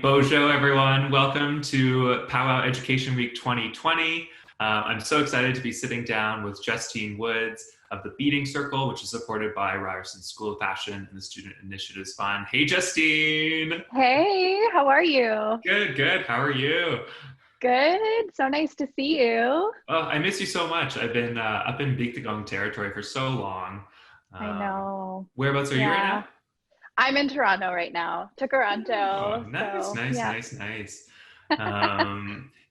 Bojo, everyone. Welcome to Powwow Education Week 2020. I'm so excited to be sitting down with Justine Woods of the Beading Circle, which is supported by Ryerson School of Fashion and the Student Initiatives Fund. Hey, Justine. Hey, how are you? Good, good. How are you? Good. So nice to see you. Oh, I miss you so much. I've been up in Beading territory for so long. I know. Whereabouts are you right Yeah. now? I'm in Toronto right now, to Oh, Toronto. nice, So, nice, yeah. nice, nice.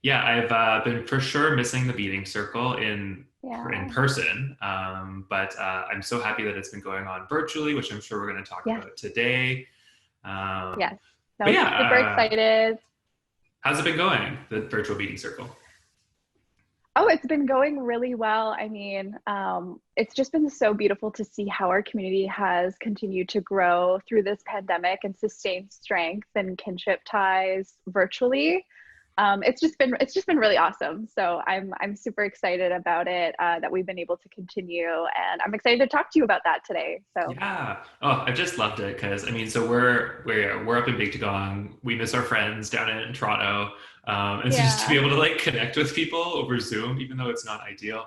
Yeah, I've been for sure missing the Beading Circle in Yeah. person, but I'm so happy that it's been going on virtually, which I'm sure we're going to talk Yes. about today. Yes. But No, yeah, super excited. how's it been going, the virtual Beading Circle? Oh, it's been going really well. It's just been so beautiful to see how our community has continued to grow through this pandemic and sustain strength and kinship ties virtually. It's just been really awesome. So I'm super excited about it, that we've been able to continue, and I'm excited to talk to you about that today. So Yeah. Oh, I just loved it because so we're up in Beading. We miss our friends down in Toronto, and so just to be yeah. able to like connect with people over Zoom, even though it's not ideal,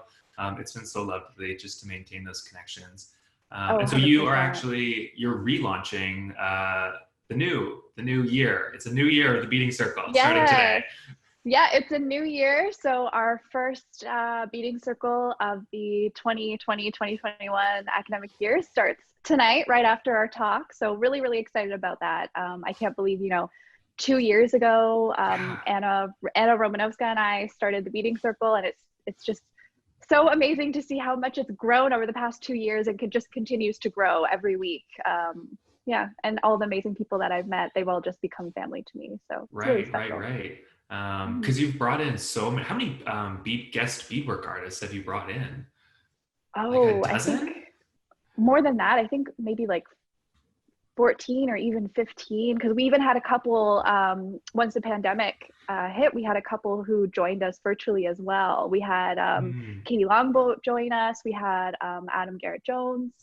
it's been so lovely just to maintain those connections. Oh, And so you are 100%. actually you're relaunching the new year. It's a new year of the Beading Circle starting today. Yes. Yeah, it's a new year. So our first beading circle of the 2020-2021 academic year starts tonight, right after our talk. So really, really excited about that. I can't believe, 2 years ago, Yeah. Anna Romanowska and I started the beading circle, and it's just so amazing to see how much it's grown over the past 2 years and just continues to grow every week. Yeah, and all the amazing people that I've met, they've all just become family to me. So it's really Right, right, special. right. Mhm. Because you've brought in so many. How many guest beadwork artists have you brought in? Like a Oh, I think dozen? more than that. I think maybe like 14 or even 15, because we even had a couple, once the pandemic hit, we had a couple who joined us virtually as well. We had Mm. Katie Longboat join us. We had Adam Garrett Jones,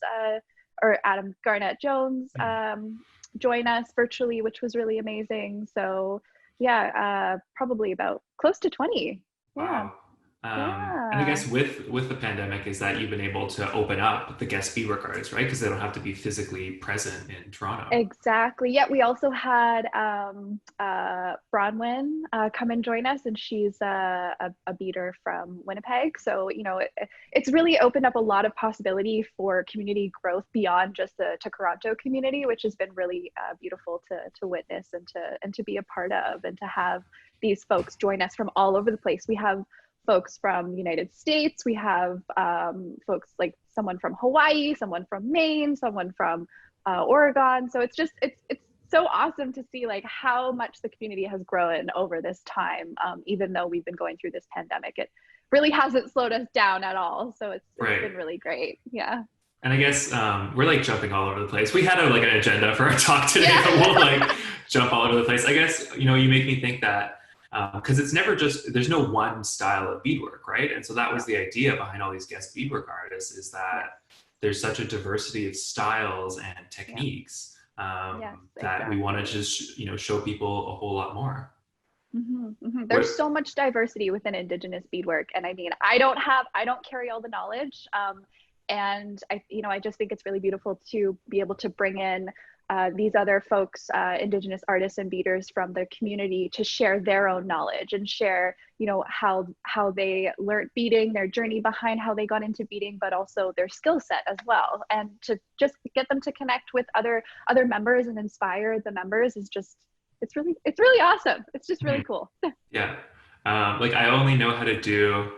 or Adam Garnett Jones, Mm. join us virtually, which was really amazing. So yeah, probably about close to 20. Yeah. Wow. And I Yeah. guess with the pandemic is that you've been able to open up the guest beadwork artists, right? Because they don't have to be physically present in Toronto. Exactly. Yeah, we also had Bronwyn come and join us, and she's a beater from Winnipeg. So, it's really opened up a lot of possibility for community growth beyond just the Toronto community, which has been really beautiful to witness and to be a part of, and to have these folks join us from all over the place. We have folks from the United States. We have folks like someone from Hawaii, someone from Maine, someone from Oregon. So it's so awesome to see like how much the community has grown over this time. Even though we've been going through this pandemic, it really hasn't slowed us down at all. So it's Right. been really great. Yeah. And I guess we're like jumping all over the place. We had like an agenda for our talk today, Yeah. but we'll like jump all over the place. I guess you make me think that because it's never just there's no one style of beadwork, right? And so that was No. the idea behind all these guest beadwork artists is Yes. that there's such a diversity of styles and Yeah. techniques Yes. that we want to Exactly. just show people a whole lot more. There's What? so much diversity within Indigenous beadwork, and I don't carry all the knowledge, and I just think it's really beautiful to be able to bring in these other folks, Indigenous artists and beaders from the community, to share their own knowledge and share, how they learned beading, their journey behind how they got into beading, but also their skill set as well, and to just get them to connect with other members and inspire the members is just it's really awesome. It's just really Mhm. cool. Yeah. Like I only know how to do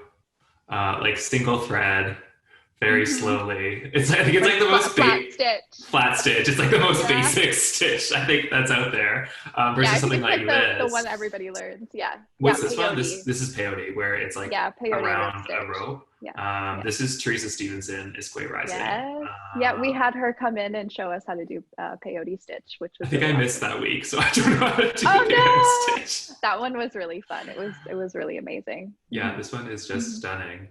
like single thread very hmm slowly. I think it's Like like the most flat stitch. flat stitch. It's like the most Yeah. basic stitch I think that's out there Yeah, versus I think something it's like like the one this. everybody learns. Yeah. Yeah, What's this one? This peyote. this is peyote, where it's like Yeah, peyote rope around a stitch. rope. Yeah. Yeah. This is Teresa Stevenson, Isquay Rising. Yes. Yeah, we had her come in and show us how to do peyote stitch, which I was think I really missed awesome. that week, so I don't know how to do peyote Oh stitch. no. That one was really fun. It was really amazing. Yeah, this one is just Hmm. stunning.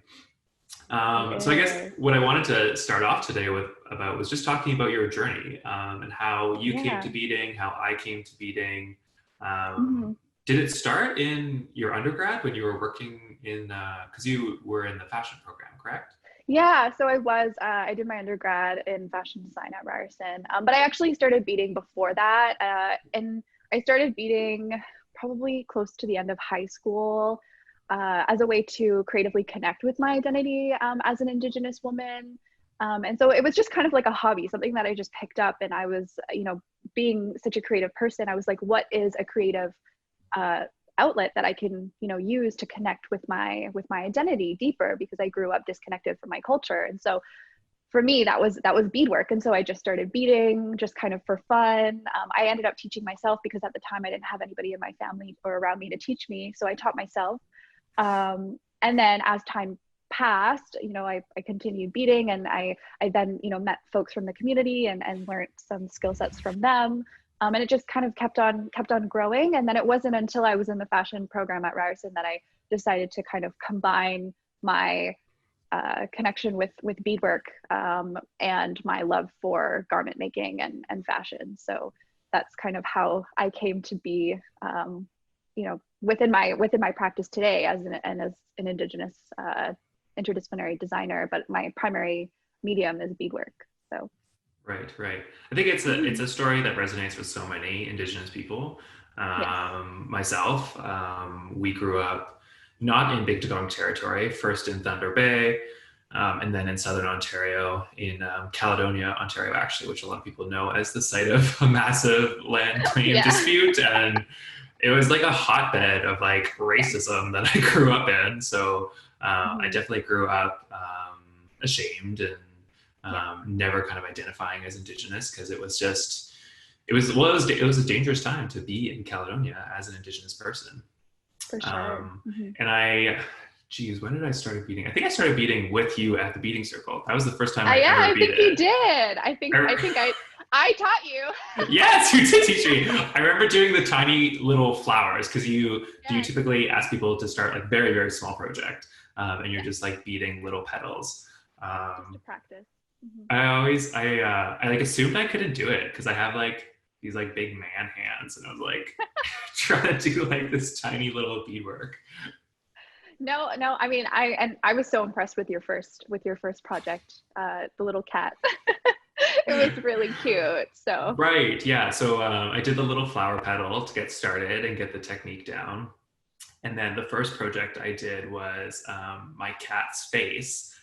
It So I guess is. what I wanted to start off today with about was just talking about your journey and how you came to Yeah. beading, how I came to beading, Mm-hmm. Did it start in your undergrad when you were working in, because you were in the fashion program, correct? Yeah, so I did my undergrad in fashion design at Ryerson, but I actually started beading before that. And I started beading probably close to the end of high school as a way to creatively connect with my identity as an Indigenous woman. And so it was just kind of like a hobby, something that I just picked up. And I was, being such a creative person, I was like, what is a creative uh, outlet that I can, use to connect with my identity deeper, because I grew up disconnected from my culture. And so for me, that was beadwork. And so I just started beading just kind of for fun. I ended up teaching myself because at the time I didn't have anybody in my family or around me to teach me. So I taught myself. And then as time passed, I continued beading, and I then, met folks from the community and learned some skill sets from them. And it just kind of kept on growing. And then it wasn't until I was in the fashion program at Ryerson that I decided to kind of combine my connection with beadwork and my love for garment making and fashion. So that's kind of how I came to be, within my practice today as an Indigenous interdisciplinary designer. But my primary medium is beadwork. So. Right, right. I think it's a story that resonates with so many Indigenous people. Yes. Myself, we grew up not in Big Tugong territory, first in Thunder Bay, and then in Southern Ontario, in Caledonia, Ontario, actually, which a lot of people know as the site of a massive land claim dispute. And it was like a hotbed of like racism that I grew up in. So I definitely grew up ashamed and never kind of identifying as Indigenous, because it was a dangerous time to be in Caledonia as an Indigenous person. For sure. And when did I start beading? I think I started beading with you at the beading circle. That was the first time I Yeah, ever I beaded. think you did. I taught you. Yes, you did teach me. I remember doing the tiny little flowers, because you typically ask people to start like very, very small project, and you're just like beading little petals. Just to practice. I like assumed I couldn't do it because I have like these like big man hands, and I was like trying to do like this tiny little beadwork. No, I mean, I was so impressed with your first project, the little cat. It was really cute. So. Right, yeah. So I did the little flower petal to get started and get the technique down. And then the first project I did was my cat's face,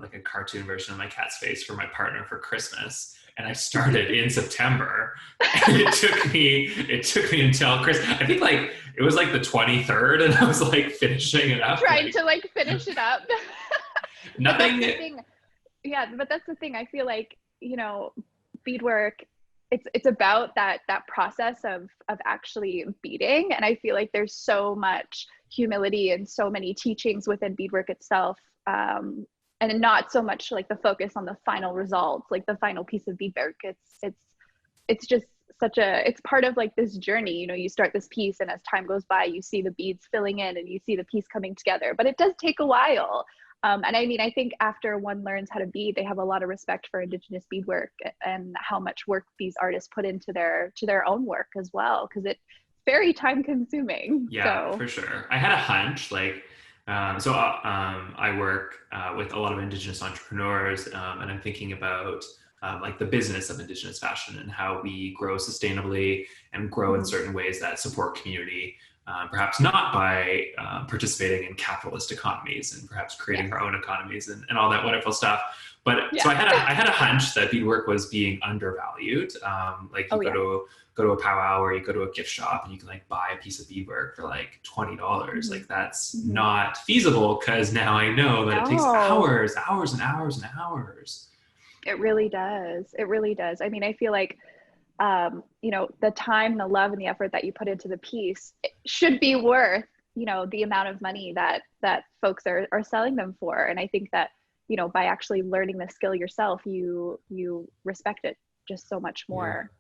like a cartoon version of my cat's face for my partner for Christmas. And I started in September, and it took me until Christmas. I think like it was like the 23rd, and I was like finishing it up. Trying to like finish it up. Nothing. Yeah, but that's the thing. I feel like, beadwork, it's about that process of actually beading. And I feel like there's so much humility and so many teachings within beadwork itself. And not so much like the focus on the final results, like the final piece of beadwork. It's just it's part of like this journey. You start this piece, and as time goes by, you see the beads filling in and you see the piece coming together, but it does take a while. And I mean, I think after one learns how to bead, they have a lot of respect for Indigenous beadwork and how much work these artists put into their own work as well, because it's very time consuming. Yeah, for sure. I had a hunch, like, I work with a lot of Indigenous entrepreneurs, and I'm thinking about like the business of Indigenous fashion and how we grow sustainably and grow in certain ways that support community, perhaps not by participating in capitalist economies and perhaps creating our own economies and all that wonderful stuff. But so I had a hunch that beadwork was being undervalued. Like you go to a powwow or you go to a gift shop and you can like buy a piece of beadwork for like $20. Like that's not feasible, because now I know that it takes hours and hours and hours. It really does. It really does. I mean, I feel like, the time, the love, and the effort that you put into the piece should be worth, the amount of money that folks are selling them for. And I think that, by actually learning the skill yourself, you respect it just so much more.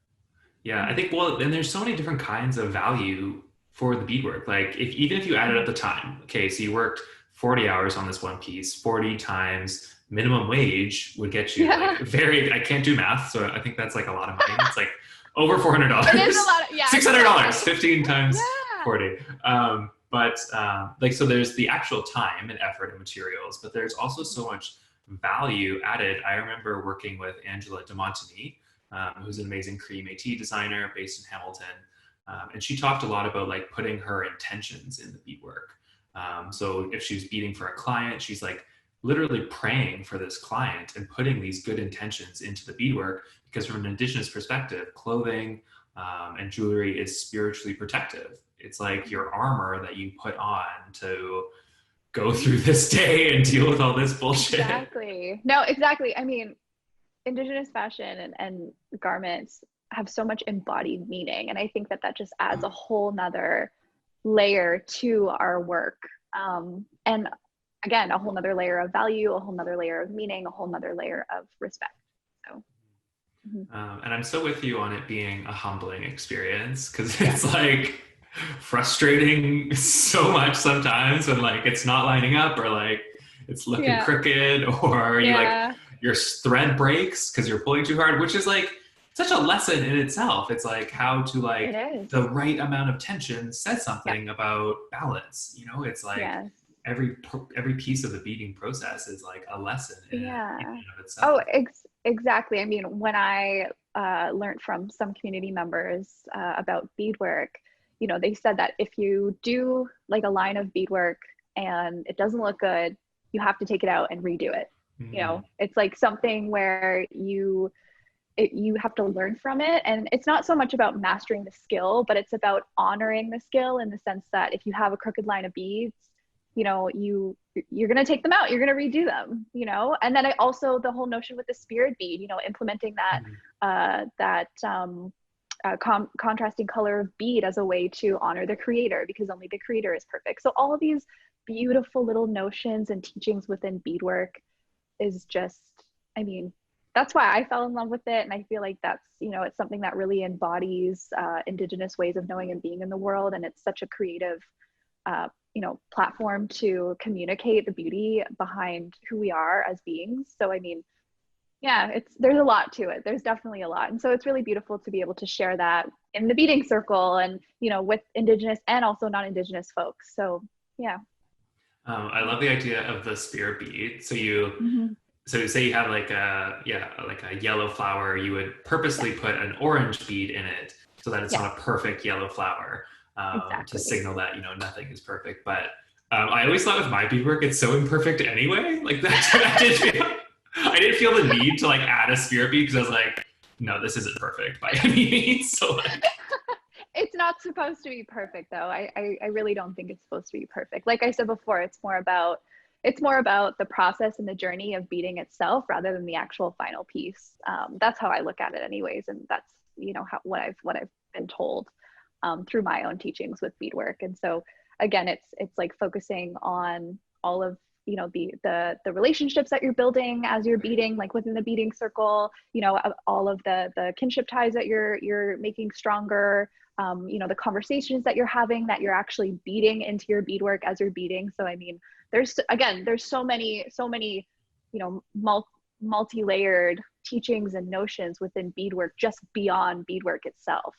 Yeah, I think, well, and there's so many different kinds of value for the beadwork. Like even if you added up the time, okay, so you worked 40 hours on this one piece, 40 times minimum wage would get you like I can't do math, so I think that's like a lot of money. It's like over $400. It is a lot. Yeah. $600, 15 times Yeah. 40. Like, so there's the actual time and effort and materials, but there's also so much value added. I remember working with Angela de Montagny, who's an amazing cream métis designer based in Hamilton. And she talked a lot about like putting her intentions in the beadwork. So if she was beading for a client, she's like literally praying for this client and putting these good intentions into the beadwork, because from an Indigenous perspective, clothing and jewelry is spiritually protective. It's like your armor that you put on to go through this day and deal with all this bullshit. Exactly. No, exactly. I mean, Indigenous fashion and garments have so much embodied meaning. And I think that that just adds a whole nother layer to our work. And again, a whole nother layer of value, a whole nother layer of meaning, a whole nother layer of respect. So. And I'm so with you on it being a humbling experience, because it's like frustrating so much sometimes when like it's not lining up, or like it's looking crooked, or you like your thread breaks because you're pulling too hard, which is like such a lesson in itself. It's like how to like the right amount of tension says something about balance. You know, it's like every piece of the beading process is like a lesson in and of itself. Oh, exactly. I mean, when I learned from some community members about beadwork, you know, they said that if you do like a line of beadwork and it doesn't look good, you have to take it out and redo it. You know, it's like something where you have to learn from it. And it's not so much about mastering the skill, but it's about honoring the skill in the sense that if you have a crooked line of beads, you know, you're going to take them out, you're going to redo them, you know? And then also the whole notion with the spirit bead, you know, implementing that, contrasting color of bead as a way to honor the creator, because only the creator is perfect. So all of these beautiful little notions and teachings within beadwork is just, I mean, that's why I fell in love with it. And I feel like that's, you know, it's something that really embodies Indigenous ways of knowing and being in the world. And it's such a creative, you know, platform to communicate the beauty behind who we are as beings. So, I mean, yeah, there's a lot to it. There's definitely a lot. And so it's really beautiful to be able to share that in the beading circle and, you know, with Indigenous and also non-Indigenous folks. So, yeah. I love the idea of the spirit bead. So so say you have like a yellow flower, you would purposely put an orange bead in it so that it's not a perfect yellow flower, to signal that, you know, nothing is perfect. But I always thought with my beadwork, it's so imperfect anyway. Like I didn't feel the need to like add a spirit bead, because I was like, no, this isn't perfect by any means. So like, it's not supposed to be perfect though. I really don't think it's supposed to be perfect. Like I said before, it's more about the process and the journey of beading itself rather than the actual final piece. That's how I look at it anyways. And that's, you know, what I've been told through my own teachings with beadwork. And so again, it's like focusing on all of, you know, the relationships that you're building as you're beading, like within the beading circle, you know, all of the kinship ties that you're making stronger, you know, the conversations that you're having, that you're actually beading into your beadwork as you're beading. So, I mean, there's so many, you know, multi-layered teachings and notions within beadwork, just beyond beadwork itself.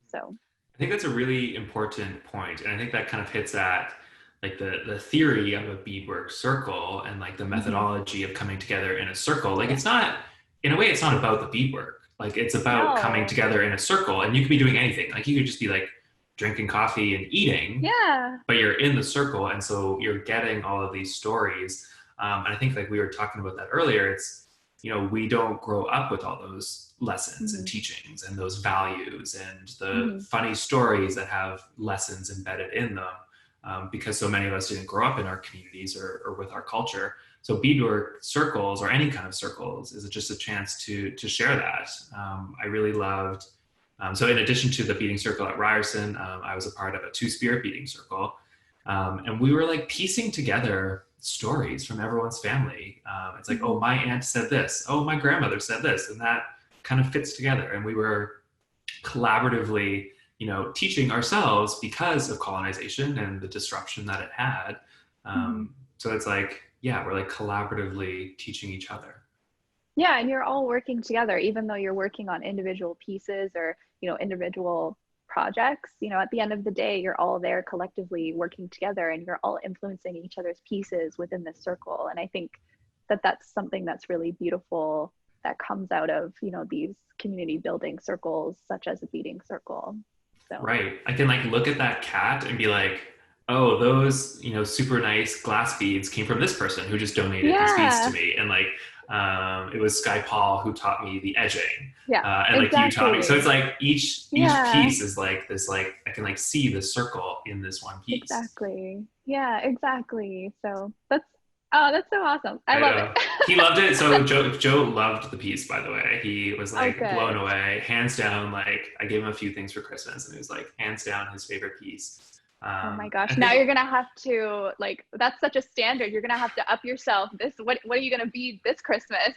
So I think that's a really important point. And I think that kind of hits at like the theory of a beadwork circle and like the methodology of coming together in a circle. Like it's not, in a way, it's not about the beadwork. Like it's about coming together in a circle, and you could be doing anything. Like you could just be like drinking coffee and eating, but you're in the circle. And so you're getting all of these stories. And I think like we were talking about that earlier, it's, you know, we don't grow up with all those lessons and teachings and those values and the funny stories that have lessons embedded in them, because so many of us didn't grow up in our communities or with our culture. So beadwork circles, or any kind of circles, is just a chance to share that. I really loved, so in addition to the beading circle at Ryerson, I was a part of a two-spirit beading circle. And we were like piecing together stories from everyone's family. It's like, oh, my aunt said this. Oh, my grandmother said this. And that kind of fits together. And we were collaboratively, you know, teaching ourselves because of colonization and the disruption that it had. So it's like, yeah, we're like collaboratively teaching each other. Yeah, and you're all working together, even though you're working on individual pieces or, individual projects. At the end of the day, you're all there collectively working together and you're all influencing each other's pieces within this circle. And I think that that's something that's really beautiful that comes out of, these community building circles, such as a beading circle. So, Right. I can like look at that cat and be like, oh, those, super nice glass beads came from this person who just donated these beads to yeah, me. And like, it was Sky Paul who taught me the edging. yeah, And like you taught me. So it's exactly. like each Yeah, piece is like this, like I can like see the circle in this one piece. exactly. Yeah, exactly. So that's so awesome. I I love know. it. He loved it. So Joe loved the piece, by the way. He was Oh, like blown good. away, hands down. Like I gave him a few things for Christmas, and it was like hands down his favorite piece. Oh my I gosh. Now think. you're gonna have to like that's such a standard. You're gonna have to up yourself. What are you gonna be this Christmas?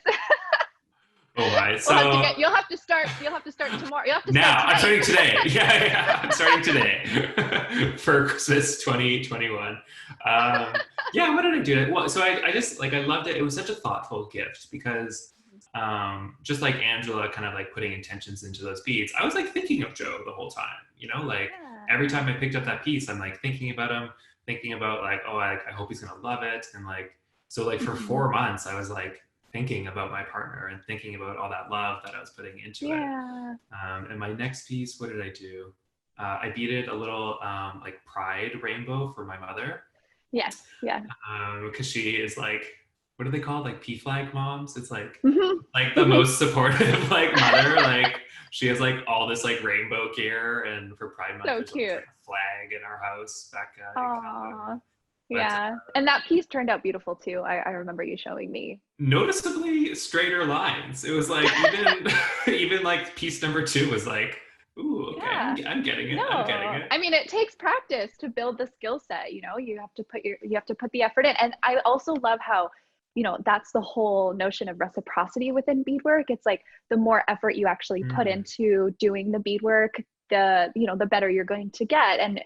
Oh my. We'll have to So you'll have to start tomorrow. You'll have to start now I'm tonight. starting today. Yeah, yeah. I'm starting today for Christmas 2021. Yeah. What did I do? Well, so I just like I loved it. It was such a thoughtful gift because just like Angela kind of like putting intentions into those beads, I was like thinking of Joe the whole time, like Yeah. every time I picked up that piece, I'm like thinking about him, thinking about like, oh, I hope he's gonna love it. And like, so like for Hmm. 4 months, I was like thinking about my partner and thinking about all that love that I was putting into it. Yeah. And my next piece, what did I do? I beaded a little like pride rainbow for my mother Yes. Yeah. because she is like, what are they called? Like P flag moms. It's Hmm. like the most supportive like mother. Like she has like all this like rainbow gear, and for Pride Month, So there's always cute. like a flag in our house back in Colonial. Aw. But Yeah. And that piece turned out beautiful too. I remember you showing me. noticeably straighter lines. It was like even even like piece number two was like, ooh, okay, Yeah. I'm getting it. I'm getting No, it. I mean, it takes practice to build the skill set, you have to you have to put the effort in. And I also love how, that's the whole notion of reciprocity within beadwork. It's like the more effort you actually put Mm. into doing the beadwork, the better you're going to get. And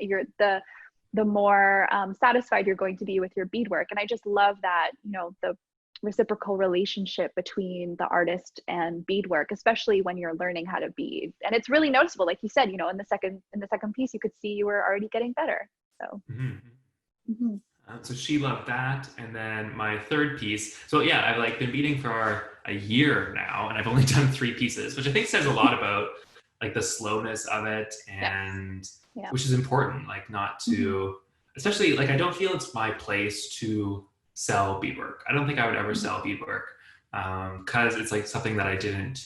the more satisfied you're going to be with your beadwork. And I just love that, the reciprocal relationship between the artist and beadwork, especially when you're learning how to bead. And it's really noticeable, like you said, in the second piece, you could see you were already getting better. So. Mm-hmm. Mhm. So she loved that. And then my third piece. So yeah, I've like been beading for a year now, and I've only done 3 pieces, which I think says a lot about like the slowness of it, Yes. and Yeah. which is important. Like not Mhm. to, especially like I don't feel it's my place to sell beadwork. I don't think I would ever Mhm. sell beadwork because it's like something that I didn't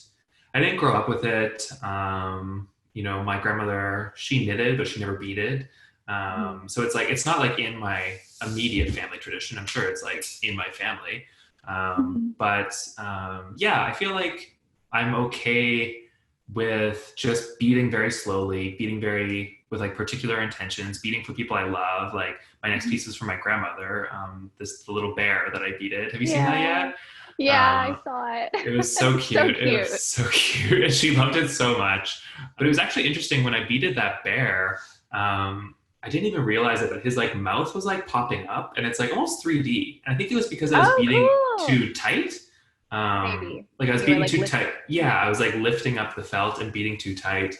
grow up with it. My grandmother, she knitted, but she never beaded. Mhm. So it's like it's not like in my immediate family tradition. I'm sure it's like in my family, Mhm. but yeah, I feel like I'm okay with just beating very slowly, beating very with like particular intentions, beating for people I love. Like my next Mhm. piece is for my grandmother. The little bear that I beaded. Have you seen that Yeah. yet? Yeah, I Um, saw it. it was so It's so cute. It was cute. so cute. And she loved it so much. But it was actually interesting when I beaded that bear. I didn't even realize it, but his like mouth was like popping up, and it's like almost 3D. And I think it was because I was Oh, beating cool. too tight. Maybe. Like I was You were beating like too lift. tight. Yeah, I was like lifting up the felt and beating too tight.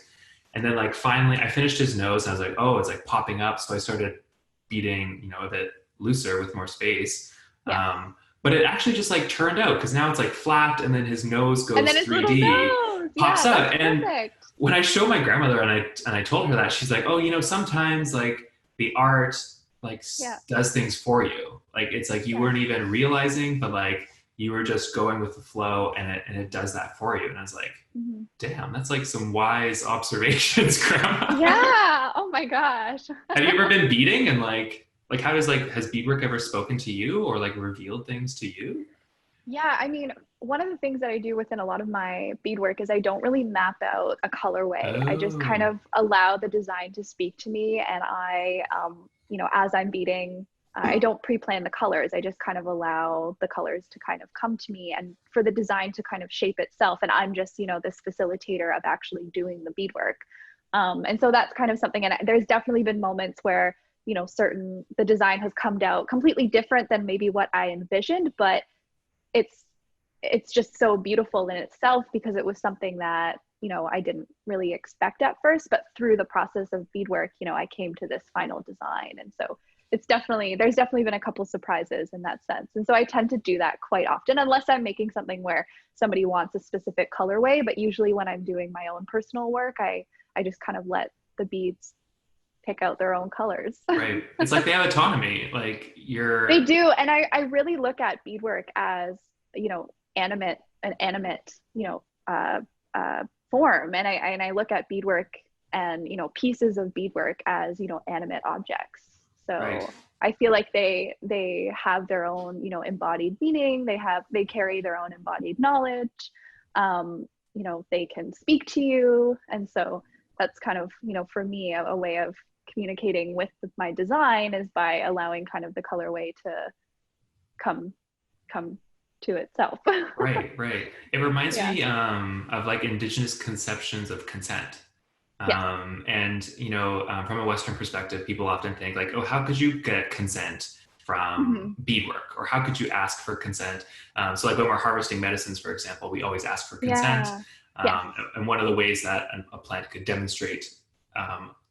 And then like finally I finished his nose and I was like, oh, it's like popping up. So I started beating, a bit looser with more space. Yes. But it actually just like turned out because now it's like flat and then his nose And then goes his little 3D, nose. pops Yeah, out. that's And perfect. when I show my grandmother and I told her that, she's like, oh, sometimes like the art like Yeah. does things for you. Like it's like you Yeah. weren't even realizing, but like you were just going with the flow, and it does that for you. And I was like, Mhm. damn, that's like some wise observations, grandma. Yeah. Oh my gosh. Have you ever been beading, and like how does like has beadwork ever spoken to you or like revealed things to you? Yeah, I mean, one of the things that I do within a lot of my beadwork is I don't really map out a colorway. I just kind Oh. of allow the design to speak to me, and as I'm beading, I don't pre-plan the colors. I just kind of allow the colors to kind of come to me, and for the design to kind of shape itself. And I'm just, this facilitator of actually doing the beadwork. And so that's kind of something. And there's definitely been moments where, the design has come out completely different than maybe what I envisioned, but it's it's just so beautiful in itself because it was something that, you know, I didn't really expect at first, but through the process of beadwork, you know, I came to this final design. And so there's definitely been a couple surprises in that sense. And so I tend to do that quite often, unless I'm making something where somebody wants a specific colorway. But usually when I'm doing my own personal work, I just kind of let the beads pick out their own colors. Right. It's like they have autonomy. Like They do. And I really look at beadwork as, you know, an animate, you know, form. And I look at beadwork and, you know, pieces of beadwork as, you know, animate objects. So right. I feel like they have their own, you know, embodied meaning. They carry their own embodied knowledge. You know, they can speak to you. And so that's kind of, you know, for me, a way of communicating with my design is by allowing kind of the colorway to come to itself. Right, right. It reminds Yeah. me of like Indigenous conceptions of consent. Yes. And, you know, from a Western perspective, people often think like, oh, how could you get consent from beadwork? Or how could you ask for consent? So like when we're harvesting medicines, for example, we always ask for consent. Yeah. Yes. And one of the ways that a plant could demonstrate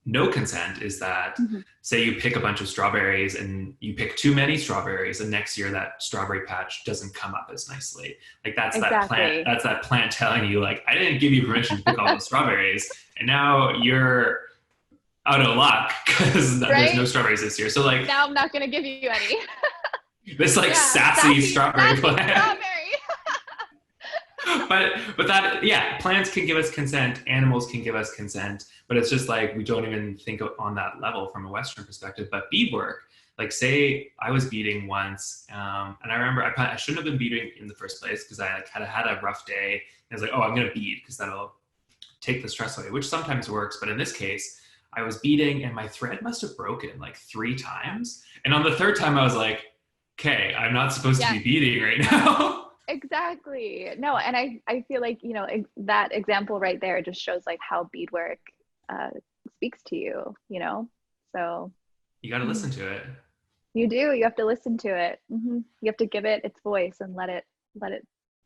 no consent is that, say you pick a bunch of strawberries and you pick too many strawberries, and next year that strawberry patch doesn't come up as nicely. Like that's Exactly. that plant telling you like, I didn't give you permission to pick all those strawberries, and now you're out of luck because there's no strawberries this year. So like now I'm not gonna give you any. this like sassy strawberry plant. Strawberry. but that, yeah, plants can give us consent, animals can give us consent, but it's just like we don't even think on that level from a Western perspective. But beadwork, like say I was beading once, and I remember I shouldn't have been beading in the first place because I like had a rough day. And I was like, oh, I'm gonna bead because that'll take the stress away, which sometimes works. But in this case, I was beading and my thread must have broken like 3 times. And on the 3rd time I was like, okay, I'm not supposed to be beading right now. Exactly. No, and I feel like, you know, that example right there just shows like how beadwork speaks to you, you know? So you got to listen to it. You do. You have to listen to it. You have to give it its voice and let it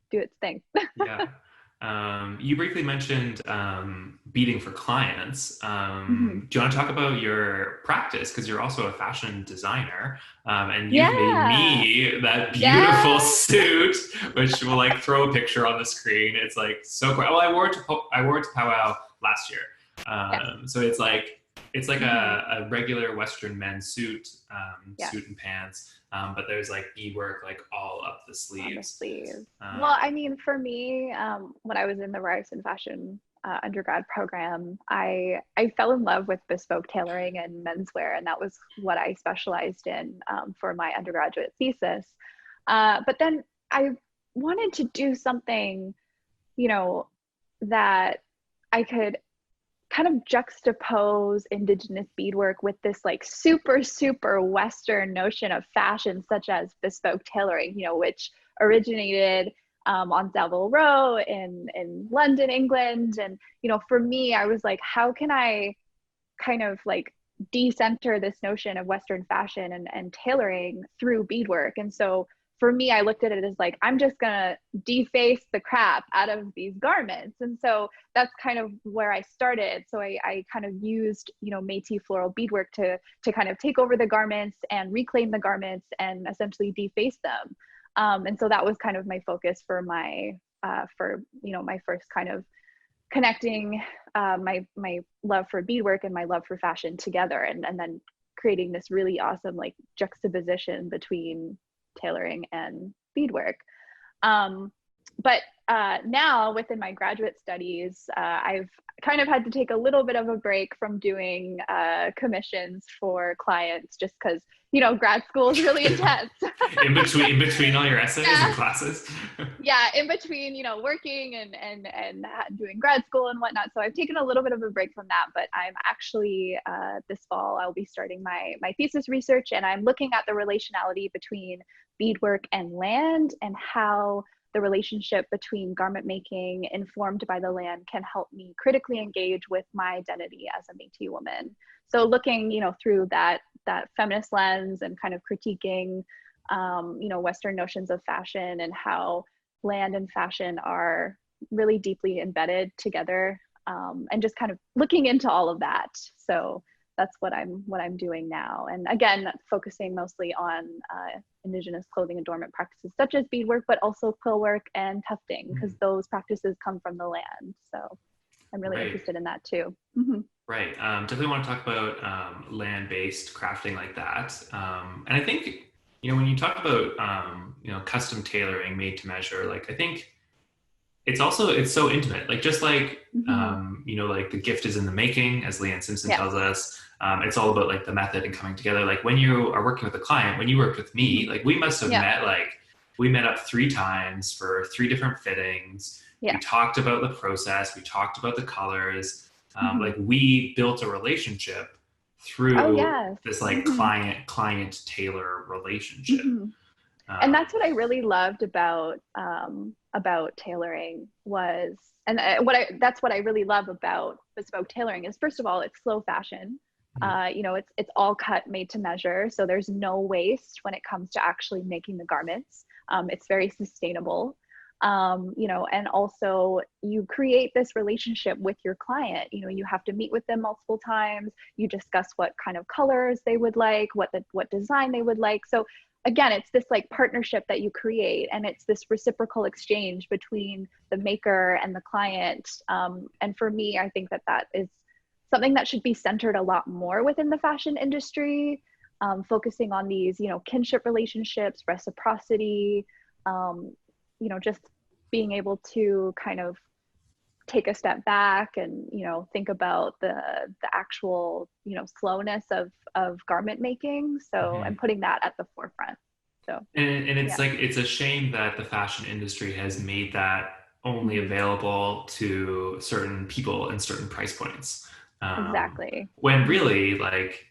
do its thing. Yeah. You briefly mentioned beading for clients. Do you want to talk about your practice? Because you're also a fashion designer, and you've made me that beautiful suit, which we'll like throw a picture on the screen. It's like so cool. Well, I wore it to Powwow last year, so it's like a regular Western men's suit, suit and pants. But there's like beadwork like all up the sleeves. Well, I mean, for me, when I was in the Ryerson Fashion undergrad program, I fell in love with bespoke tailoring and menswear, and that was what I specialized in for my undergraduate thesis. But then I wanted to do something, you know, that I could kind of juxtapose Indigenous beadwork with this like super Western notion of fashion, such as bespoke tailoring, you know, which originated on Savile Row in London, England. And, you know, for me, I was like, how can I kind of like decenter this notion of Western fashion and tailoring through beadwork? And so for me, I looked at it as like, I'm just gonna deface the crap out of these garments. And so that's kind of where I started. So I kind of used, you know, Métis floral beadwork to kind of take over the garments and reclaim the garments and essentially deface them. And so that was kind of my focus for my, you know, my first kind of connecting my love for beadwork and my love for fashion together, and then creating this really awesome like juxtaposition between tailoring and beadwork. But now within my graduate studies, I've kind of had to take a little bit of a break from doing commissions for clients, just because, you know, grad school is really intense. in between all your essays and classes. In between, you know, working and doing grad school and whatnot. So I've taken a little bit of a break from that, but I'm actually this fall I'll be starting my thesis research, and I'm looking at the relationality between beadwork and land, and how the relationship between garment making informed by the land can help me critically engage with my identity as a Métis woman. So looking, you know, through that feminist lens and kind of critiquing, you know, Western notions of fashion and how land and fashion are really deeply embedded together, and just kind of looking into all of that. So that's what I'm doing now. And again, focusing mostly on Indigenous clothing adornment practices such as beadwork, but also quill work and tufting, because those practices come from the land. So I'm really interested in that too. Right. Definitely want to talk about land-based crafting like that. And I think, when you talk about, custom tailoring made to measure, like, I think it's so intimate, like, just like, like the gift is in the making, as Leanne Simpson tells us. It's all about like the method and coming together. Like when you are working with a client, when you worked with me, like we must have met, like we met up 3 times for 3 different fittings. We talked about the process. We talked about the colors. Like we built a relationship through this like client tailor relationship. And that's what I really loved about tailoring was, and that's what I really love about bespoke tailoring is, first of all, it's slow fashion. It's all cut, made to measure. So there's no waste when it comes to actually making the garments. It's very sustainable. And also you create this relationship with your client. You have to meet with them multiple times. You discuss what kind of colors they would like, what design they would like. So again, it's this like partnership that you create, and it's this reciprocal exchange between the maker and the client. And for me, I think that is something that should be centered a lot more within the fashion industry, focusing on these, kinship relationships, reciprocity, just being able to kind of take a step back and, think about the actual, slowness of garment making. So, and putting that at the forefront. So, and it's like, it's a shame that the fashion industry has made that only available to certain people and certain price points. Exactly. When really, like,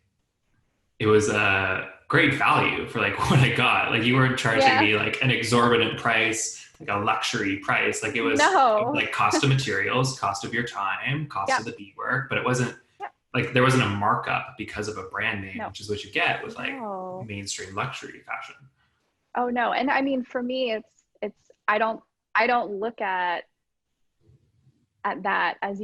it was a great value for like what I got. Like you weren't charging me like an exorbitant price, like a luxury price. Like it was like cost of materials, cost of your time, cost of the beadwork, but it wasn't like there wasn't a markup because of a brand name, which is what you get with like mainstream luxury fashion. Oh no. And I mean, for me, I don't look at that as,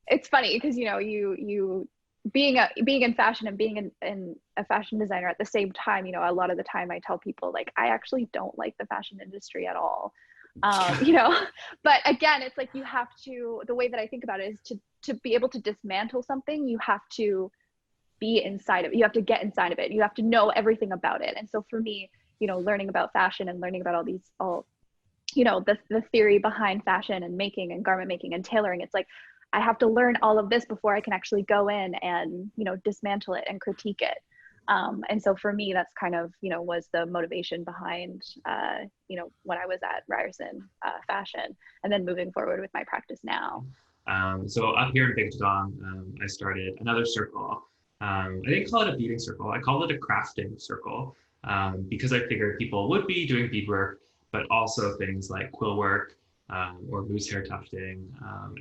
it's funny because, you being in fashion and being in a fashion designer at the same time, a lot of the time I tell people like, I actually don't like the fashion industry at all. But again, it's like, you have to, the way that I think about it is to be able to dismantle something, you have to be inside of it. You have to get inside of it. You have to know everything about it. And so for me, learning about fashion and learning about the theory behind fashion and making and garment making and tailoring, it's like, I have to learn all of this before I can actually go in and, dismantle it and critique it. And so for me, that's kind of, was the motivation behind, when I was at Ryerson Fashion, and then moving forward with my practice now. So up here in Big Tadong, I started another circle. I didn't call it a beading circle. I called it a crafting circle because I figured people would be doing beadwork, but also things like quill work, or moose hair tufting,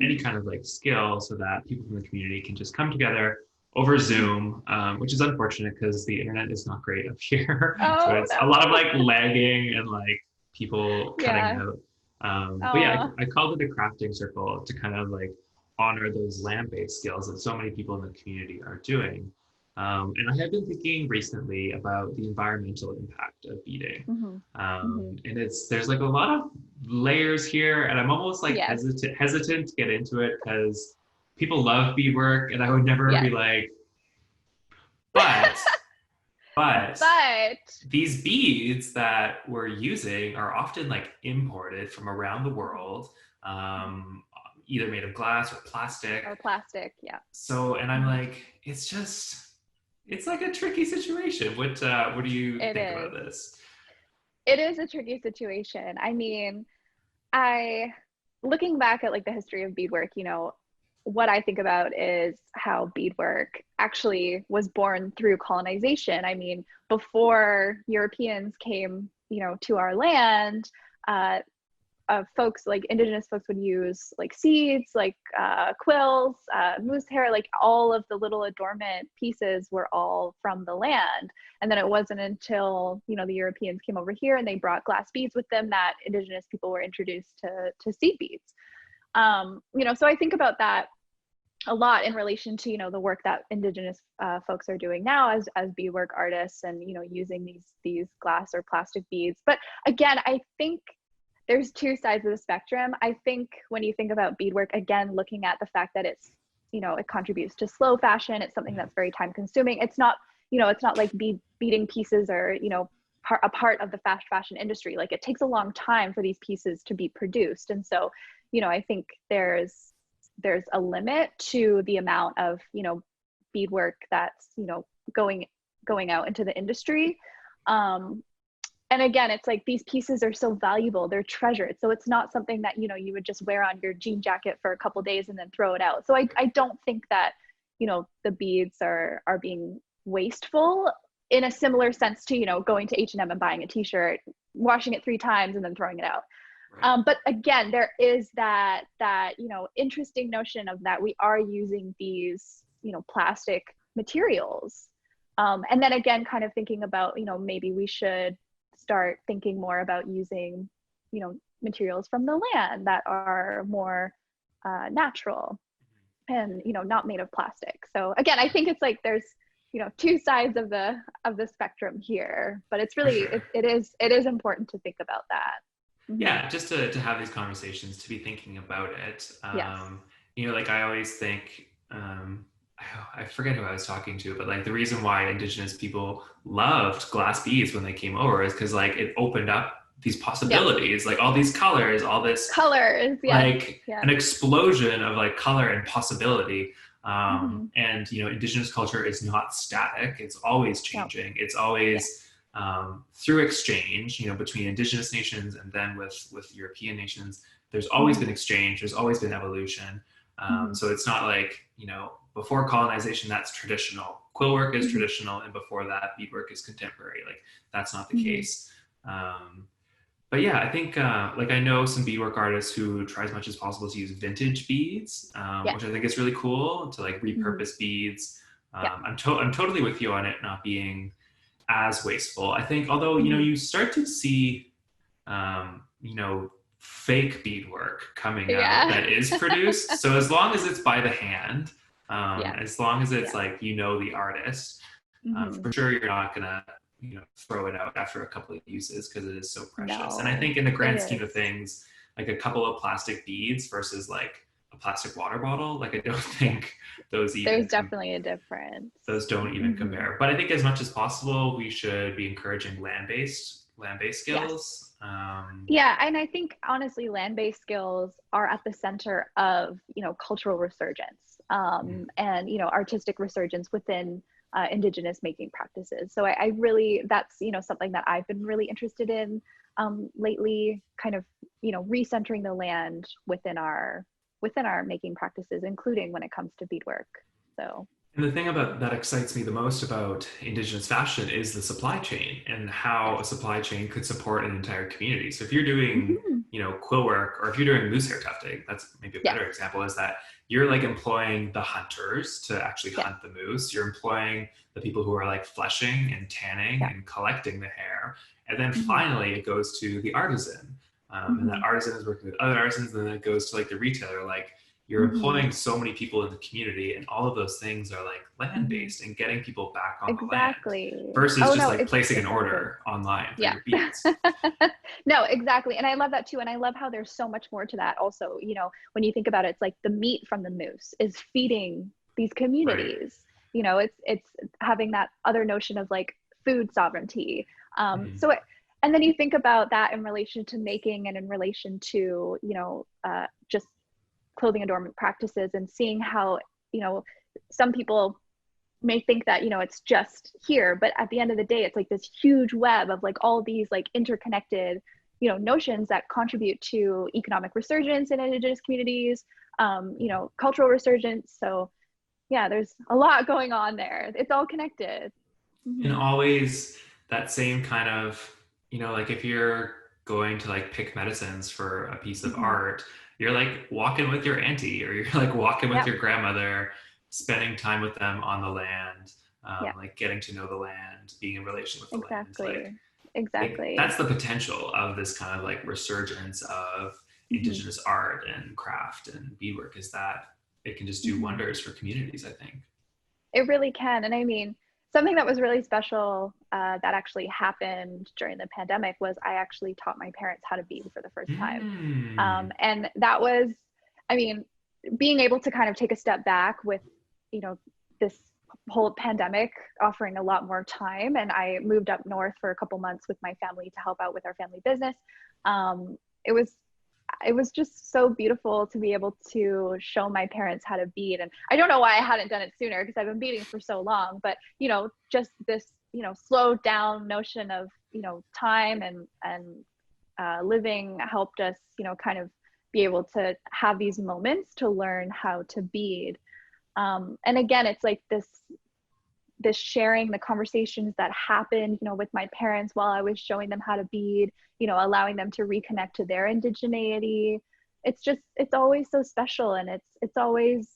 any kind of like skill, so that people from the community can just come together over Zoom, which is unfortunate because the internet is not great up here. So it's a lot of like lagging and like people cutting out. But yeah, I called it a crafting circle to kind of like honor those land-based skills that so many people in the community are doing. And I have been thinking recently about the environmental impact of beading. And there's like a lot of layers here, and I'm almost like hesitant to get into it because people love beadwork, and I would never be like, but these beads that we're using are often like imported from around the world, either made of glass or plastic. So, and I'm like, it's like a tricky situation. What do you think about this? It is a tricky situation. I mean, looking back at like the history of beadwork, what I think about is how beadwork actually was born through colonization. I mean, before Europeans came, to our land, folks, like Indigenous folks, would use like seeds, like quills, moose hair, like all of the little adornment pieces were all from the land. And then it wasn't until, you know, the Europeans came over here and they brought glass beads with them that Indigenous people were introduced to seed beads. You know, so I think about that a lot in relation to, you know, the work that Indigenous folks are doing now as beadwork artists, and, you know, using these glass or plastic beads. But again, I think there's two sides of the spectrum. I think when you think about beadwork, again, looking at the fact that it's, you know, it contributes to slow fashion. It's something that's very time consuming. It's not, you know, it's not like beading pieces are, you know, a part of the fast fashion industry. Like, it takes a long time for these pieces to be produced. And so, you know, I think there's a limit to the amount of, you know, beadwork that's, you know, going out into the industry. And again, it's like these pieces are so valuable, they're treasured. So it's not something that, you know, you would just wear on your jean jacket for a couple of days and then throw it out. So I don't think that, you know, the beads are being wasteful in a similar sense to, you know, going to H&M and buying a t-shirt, washing it 3 times and then throwing it out. Right. But again, there is that, you know, interesting notion of that we are using these, you know, plastic materials. And then again, kind of thinking about, you know, maybe we should start thinking more about using, you know, materials from the land that are more natural and, you know, not made of plastic. So again, I think it's like there's, you know, two sides of the spectrum here, but it's really, sure. it is important to think about that. Yeah, just to have these conversations, to be thinking about it. Yes. You know, like I always think, I forget who I was talking to, but like the reason why Indigenous people loved glass beads when they came over is because like it opened up these possibilities, like all these colors, all this colors, like an explosion of like color and possibility. And, you know, Indigenous culture is not static. It's always changing. It's always through exchange, you know, between Indigenous nations and then with European nations. There's always been exchange. There's always been evolution. So it's not like, you know, before colonization, that's traditional. Quill work is traditional, and before that, beadwork is contemporary. Like, that's not the case. But yeah, I think like I know some beadwork artists who try as much as possible to use vintage beads, which I think is really cool, to like repurpose beads. I'm totally with you on it not being as wasteful. I think, although, you know, you start to see, you know, fake beadwork coming out that is produced. So as long as it's by the hand, as long as it's like, you know, the artist, for sure you're not gonna, you know, throw it out after a couple of uses because it is so precious. And I think in the grand scheme of things, like a couple of plastic beads versus like a plastic water bottle, like I don't think those even, there's definitely a difference. Those don't even compare. But I think as much as possible, we should be encouraging land-based skills. Yeah, and I think honestly, land-based skills are at the center of, you know, cultural resurgence and, you know, artistic resurgence within Indigenous making practices. So I really, that's, you know, something that I've been really interested in lately, kind of, you know, recentering the land within our making practices, including when it comes to beadwork. So. And the thing about that excites me the most about Indigenous fashion is the supply chain and how a supply chain could support an entire community. So if you're doing, you know, quill work, or if you're doing moose hair tufting, that's maybe a better example, is that you're like employing the hunters to actually hunt the moose. You're employing the people who are like fleshing and tanning and collecting the hair. And then finally it goes to the artisan. And that artisan is working with other artisans, and then it goes to like the retailer. Like, you're employing so many people in the community, and all of those things are like land-based and getting people back on the land versus just placing an order online for your beads. No, exactly. And I love that too. And I love how there's so much more to that also. You know, when you think about it, it's like the meat from the moose is feeding these communities. You know, it's having that other notion of like food sovereignty. And then you think about that in relation to making and in relation to, you know, just clothing adornment practices, and seeing how, you know, some people may think that, you know, it's just here, but at the end of the day, it's like this huge web of like all these like interconnected, you know, notions that contribute to economic resurgence in Indigenous communities, you know, cultural resurgence. So yeah, there's a lot going on there. It's all connected. And always that same kind of, you know, like if you're going to like pick medicines for a piece of Mm-hmm. art, you're like walking with your auntie, or you're like walking with Yep. your grandmother, spending time with them on the land, Yeah. like getting to know the land, being in relation with the land. Exactly. Like Exactly. that's the potential of this kind of like resurgence of Mm-hmm. Indigenous art and craft and beadwork, is that it can just do Mm-hmm. wonders for communities, I think. It really can. And I mean, something that was really special that actually happened during the pandemic was I actually taught my parents how to bead for the first time. Mm. And that was, I mean, being able to kind of take a step back with, you know, this whole pandemic offering a lot more time. And I moved up north for a couple months with my family to help out with our family business. It was just so beautiful to be able to show my parents how to bead. And I don't know why I hadn't done it sooner, because I've been beading for so long, but just this slowed down notion of time and living helped us kind of be able to have these moments to learn how to bead. And again, it's like this sharing, the conversations that happened, with my parents while I was showing them how to bead, allowing them to reconnect to their indigeneity. It's always so special. And it's always,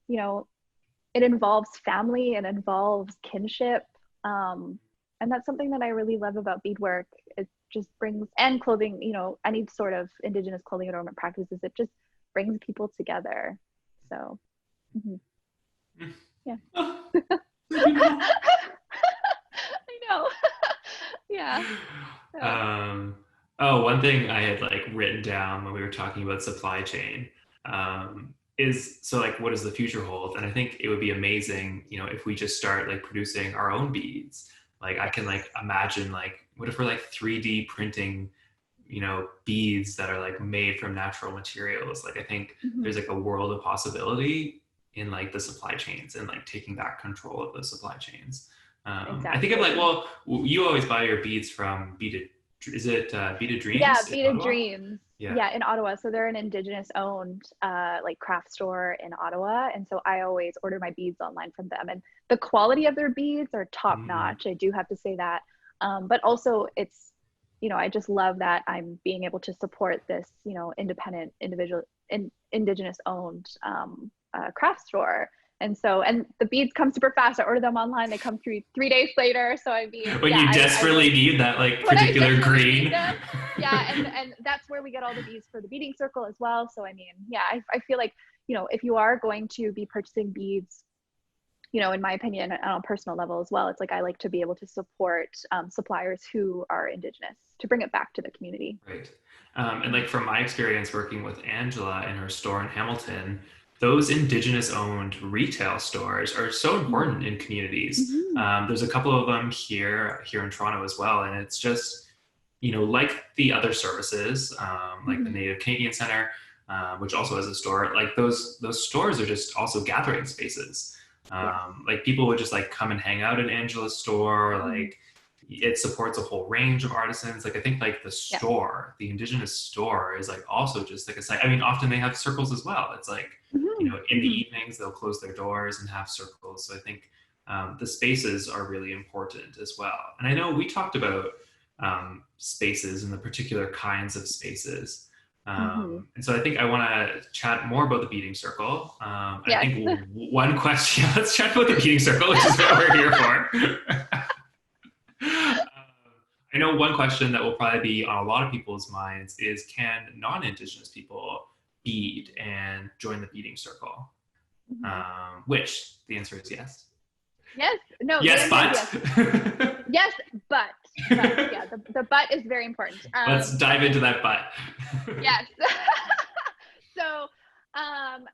it involves family, it involves kinship. And that's something that I really love about beadwork. It just brings, and clothing, any sort of Indigenous clothing and ornament practices, it just brings people together. So, yeah. I know. Yeah. One thing I had like written down when we were talking about supply chain is, so like, what does the future hold? And I think it would be amazing, if we just start like producing our own beads. Like I can like imagine like, what if we're like 3D printing, beads that are like made from natural materials? Like I think there's like a world of possibility in like the supply chains and like taking back control of the supply chains. Exactly. I think of like, well, you always buy your beads from Beaded. Is it Beaded Dreams? Yeah, in Beaded Ottawa? Dreams. Yeah. Yeah, in Ottawa. So they're an Indigenous owned like craft store in Ottawa. And so I always order my beads online from them. And the quality of their beads are top notch. I do have to say that. But also it's, I just love that I'm being able to support this, independent Indigenous owned craft store. And the beads come super fast. I order them online. They come 3 days later. So I mean, when you desperately need that like when particular green. Them, yeah, and that's where we get all the beads for the beading circle as well. So I mean, yeah, I feel like, if you are going to be purchasing beads, in my opinion, on a personal level as well, it's like I like to be able to support suppliers who are Indigenous to bring it back to the community. Right. And like from my experience working with Angela in her store in Hamilton, those Indigenous owned retail stores are so important in communities. There's a couple of them here in Toronto as well. And it's just, like the other services, like the Native Canadian Center, which also has a store, like those stores are just also gathering spaces. Like people would just like come and hang out in Angela's store. Like it supports a whole range of artisans. Like I think like the store, the Indigenous store is like also just like a site. I mean, often they have circles as well. It's like, in the evenings, they'll close their doors and have circles. So I think the spaces are really important as well. And I know we talked about spaces and the particular kinds of spaces. And so I think I want to chat more about the beading circle. I think one question, let's chat about the beading circle, which is what we're here for. I know one question that will probably be on a lot of people's minds is, can non-Indigenous people bead and join the beading circle? Which the answer is yes. Yes. No. Yes, but. Yes. Yes, but yeah, the but is very important. Let's dive into that but. Yes. So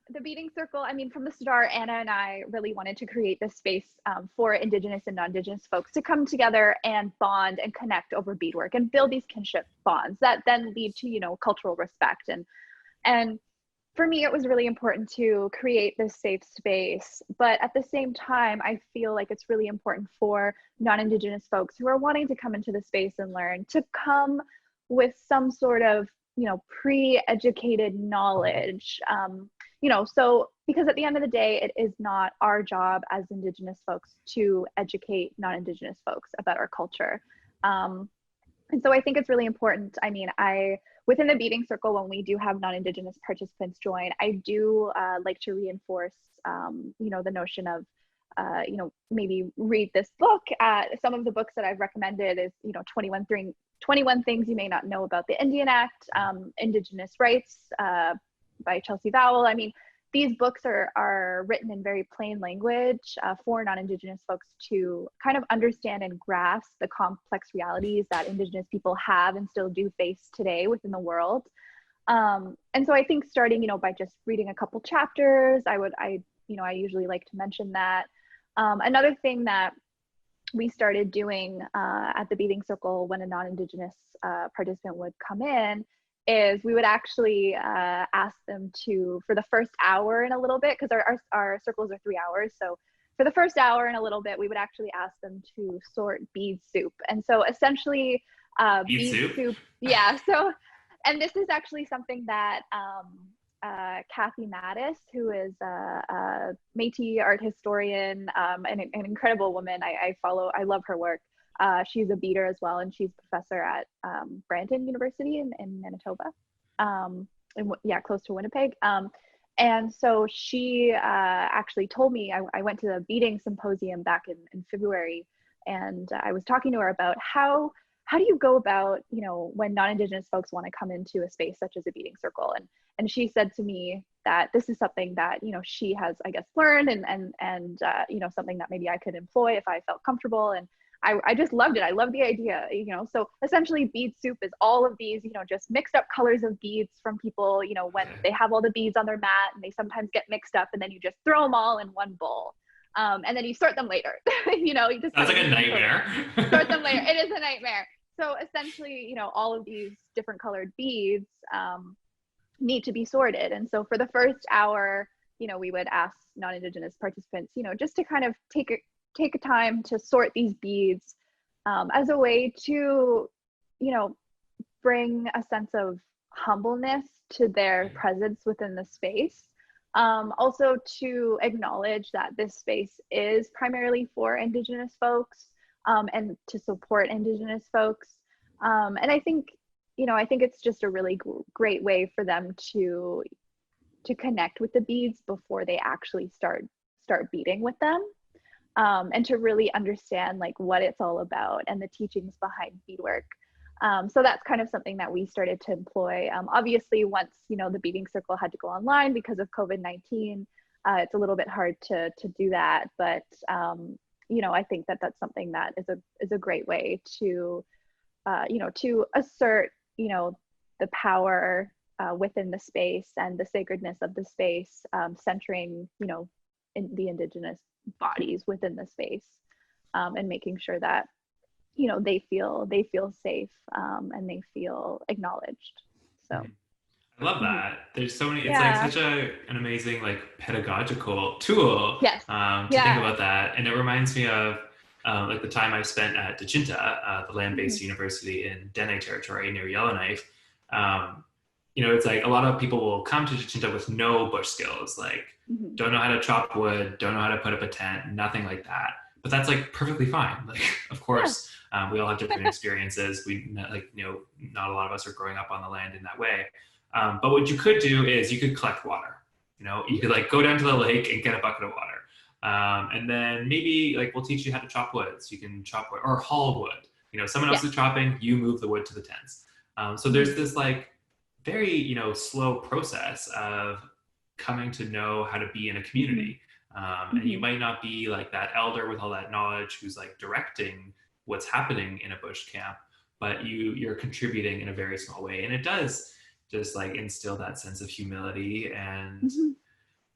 the beading circle, I mean, from the start, Anna and I really wanted to create this space for Indigenous and non-Indigenous folks to come together and bond and connect over beadwork and build these kinship bonds that then lead to, cultural respect. And for me, it was really important to create this safe space. But at the same time, I feel like it's really important for non-Indigenous folks who are wanting to come into the space and learn to come with some sort of, pre-educated knowledge. So because at the end of the day, it is not our job as Indigenous folks to educate non-Indigenous folks about our culture. And so I think it's really important. I mean, within the beading circle, when we do have non-Indigenous participants join, I do like to reinforce, the notion of, maybe read this book. Some of the books that I've recommended is, 21 Things You May Not Know About the Indian Act, Indigenous Rights by Chelsea Vowell. I mean, these books are written in very plain language for non-Indigenous folks to kind of understand and grasp the complex realities that Indigenous people have and still do face today within the world. And so I think starting, by just reading a couple chapters, I usually like to mention that. Another thing that we started doing at the Beading Circle when a non-Indigenous participant would come in is we would actually ask them to, for the first hour and a little bit, because our circles are 3 hours. So for the first hour and a little bit, we would actually ask them to sort bead soup. And so essentially bead soup. Yeah. So, and this is actually something that Kathy Mattis, who is a Métis art historian, and an incredible woman. I love her work. She's a beader as well, and she's professor at Brandon University in Manitoba, close to Winnipeg. And so she actually told me, I went to the beading symposium back in February, and I was talking to her about how do you go about, when non-Indigenous folks want to come into a space such as a beading circle. And she said to me that this is something that, she has, I guess, learned and something that maybe I could employ if I felt comfortable. And I just loved it. I love the idea, so essentially bead soup is all of these, just mixed up colors of beads from people, when they have all the beads on their mat and they sometimes get mixed up, and then you just throw them all in one bowl. And then you sort them later, you just— That's like a nightmare. Sort them later. It is a nightmare. So essentially, all of these different colored beads need to be sorted. And so for the first hour, we would ask non-Indigenous participants, just to kind of take a time to sort these beads as a way to, bring a sense of humbleness to their presence within the space. Also to acknowledge that this space is primarily for Indigenous folks, and to support Indigenous folks. And I think it's just a really great way for them to connect with the beads before they actually start beading with them. And to really understand like what it's all about and the teachings behind beadwork. So that's kind of something that we started to employ. Obviously, once the beading circle had to go online because of COVID-19, it's a little bit hard to do that. But I think that that's something that is a great way to to assert the power within the space and the sacredness of the space, centering in the Indigenous bodies within the space, and making sure that they feel safe, and they feel acknowleded. So I love that. There's so many, it's like such an amazing like pedagogical tool. Yes. To think about that. And it reminds me of like the time I spent at Dechinta, the land-based university in Dene territory near Yellowknife. It's like a lot of people will come to Dechinta with no bush skills, like don't know how to chop wood, don't know how to put up a tent, nothing like that. But that's like perfectly fine. Like, of course, we all have different experiences. Not a lot of us are growing up on the land in that way. But what you could do is you could collect water. You could like go down to the lake and get a bucket of water. And then maybe like we'll teach you how to chop wood. So you can chop wood or haul wood. Someone else is chopping, you move the wood to the tents. So there's this like very, slow process of coming to know how to be in a community. And you might not be like that elder with all that knowledge who's like directing what's happening in a bush camp, but you're contributing in a very small way. And it does just like instill that sense of humility. And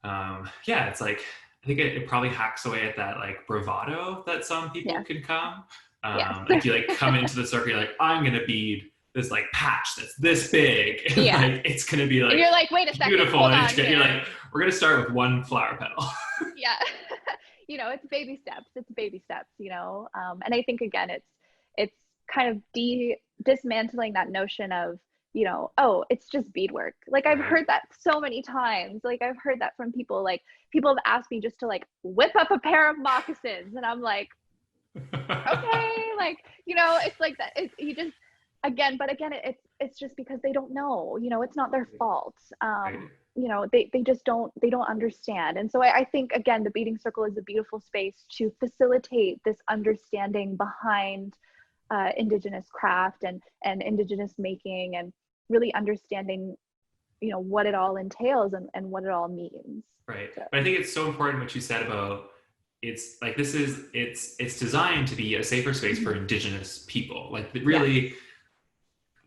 it's like, I think it probably hacks away at that like bravado that some people can come. Like you like come into the circle, you're like, I'm going to bead this like patch that's this big. And, like, it's going to be like, and you're like, wait a second, beautiful. Hold and on, you're like, we're going to start with one flower petal. It's baby steps. And I think again, it's kind of dismantling that notion of, it's just beadwork. Like I've heard that so many times. Like I've heard that from people. Like people have asked me just to like whip up a pair of moccasins, and I'm like, okay, like it's like that. It's just because they don't know, it's not their fault. Right. They just they don't understand. And so I think, again, the Beading Circle is a beautiful space to facilitate this understanding behind Indigenous craft and Indigenous making, and really understanding, what it all entails and what it all means. Right. So. But I think it's so important what you said about it's like it's designed to be a safer space for Indigenous people. Like really,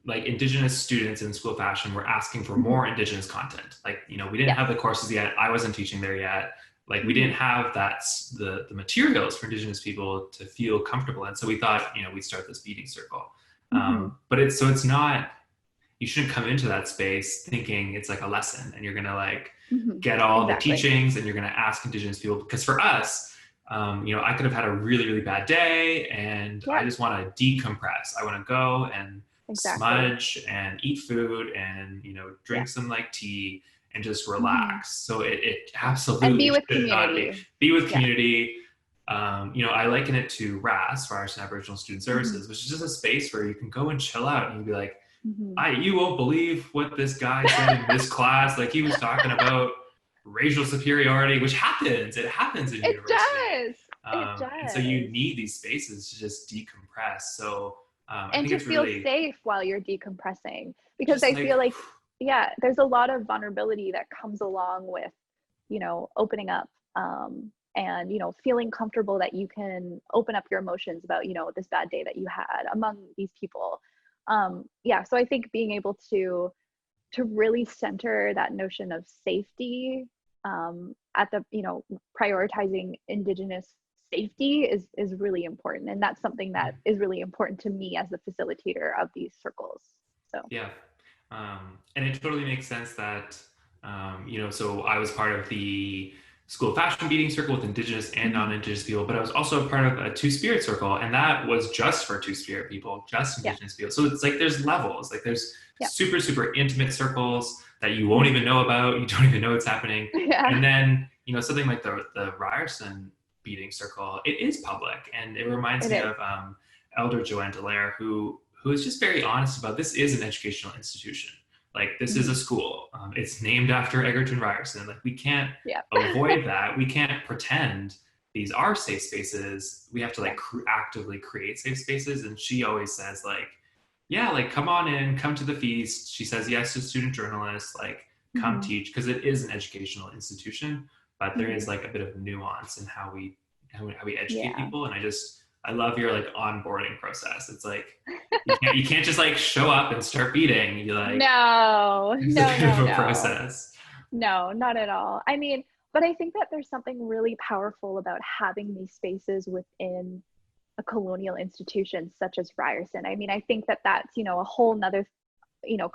like Indigenous students in School of Fashion were asking for more Indigenous content. Like, we didn't have the courses yet. I wasn't teaching there yet. Like we didn't have the materials for Indigenous people to feel comfortable. And so we thought, we'd start this Beading Circle. But it's not, you shouldn't come into that space thinking it's like a lesson and you're going to like get all the teachings and you're going to ask Indigenous people. Because for us, I could have had a really, really bad day and I just want to decompress. I want to go and smudge and eat food and, drink some like tea and just relax. So it absolutely and be with should community. not be with community. I liken it to RAS, Ryerson Aboriginal Student Services, which is just a space where you can go and chill out and you'd be like, you won't believe what this guy said in this class. Like he was talking about racial superiority, which happens. It happens in university. It does. And so you need these spaces to just decompress. So I think to it's feel really safe while you're decompressing, because I feel like there's a lot of vulnerability that comes along with opening up and feeling comfortable that you can open up your emotions about this bad day that you had among these people. So I think being able to really center that notion of safety at the prioritizing Indigenous safety is really important, and that's something that is really important to me as the facilitator of these circles. So and it totally makes sense that so I was part of the School of Fashion Beading Circle with Indigenous and non-Indigenous people, but I was also a part of a Two-Spirit Circle, and that was just for Two-Spirit people, just Indigenous people. So it's like there's levels, like there's super, super intimate circles that you won't even know about, you don't even know what's happening. And then, something like the Ryerson Beading Circle, it is public, and it reminds me of Elder Joanne Dallaire, who is just very honest about this is an educational institution. Like this is a school. It's named after Egerton Ryerson. Like we can't avoid that. We can't pretend these are safe spaces. We have to like actively create safe spaces. And she always says like, come on in, come to the feast. She says yes to student journalists, like come teach, because it is an educational institution, but there is like a bit of nuance in how we educate people. And I love your like onboarding process. It's like you can't just like show up and start beading. You like no process. No, not at all. I mean, but I think that there's something really powerful about having these spaces within a colonial institution such as Ryerson. I mean, I think that that's a whole nother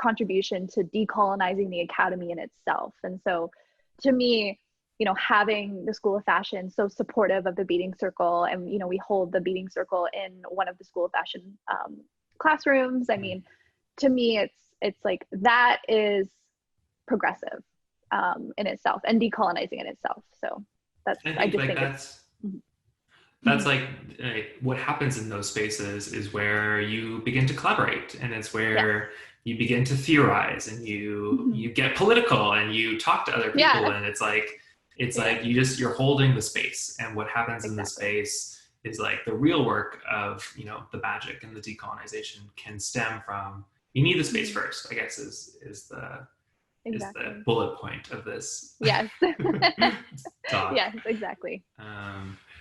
contribution to decolonizing the academy in itself. And so to me, having the School of Fashion so supportive of the Beading Circle, and we hold the Beading Circle in one of the School of Fashion classrooms. I mean, to me, it's like that is progressive in itself and decolonizing in itself. So I just think that's like what happens in those spaces is where you begin to collaborate, and it's where you begin to theorize, and you get political, and you talk to other people, and it's like you're holding the space, and what happens in the space is like the real work of the magic and the decolonization can stem from you need the space first, I guess is the bullet point of this talk. Yes, exactly.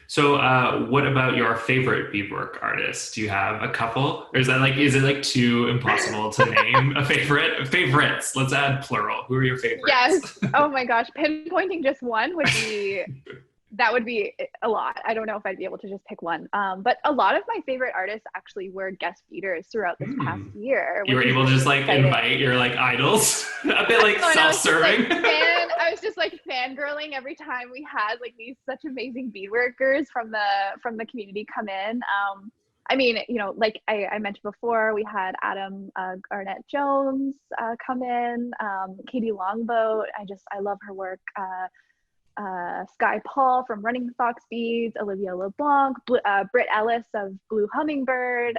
So what about your favorite beadwork artist? Do you have a couple, or is it like too impossible to name a favorite? Favorites, let's add plural. Who are your favorites? Yes. Oh my gosh, pinpointing just one would be a lot. I don't know if I'd be able to just pick one. But a lot of my favorite artists actually were guest beaders throughout this past year. You were able to just like invite your like idols, a bit like self-serving. I was just like fangirling every time we had like these such amazing beadworkers from the community come in. I mean, like I mentioned before, we had Adam Garnett Jones come in, Katie Longboat. I love her work. Sky Paul from Running Fox Beads, Olivia LeBlanc, Britt Ellis of Blue Hummingbird,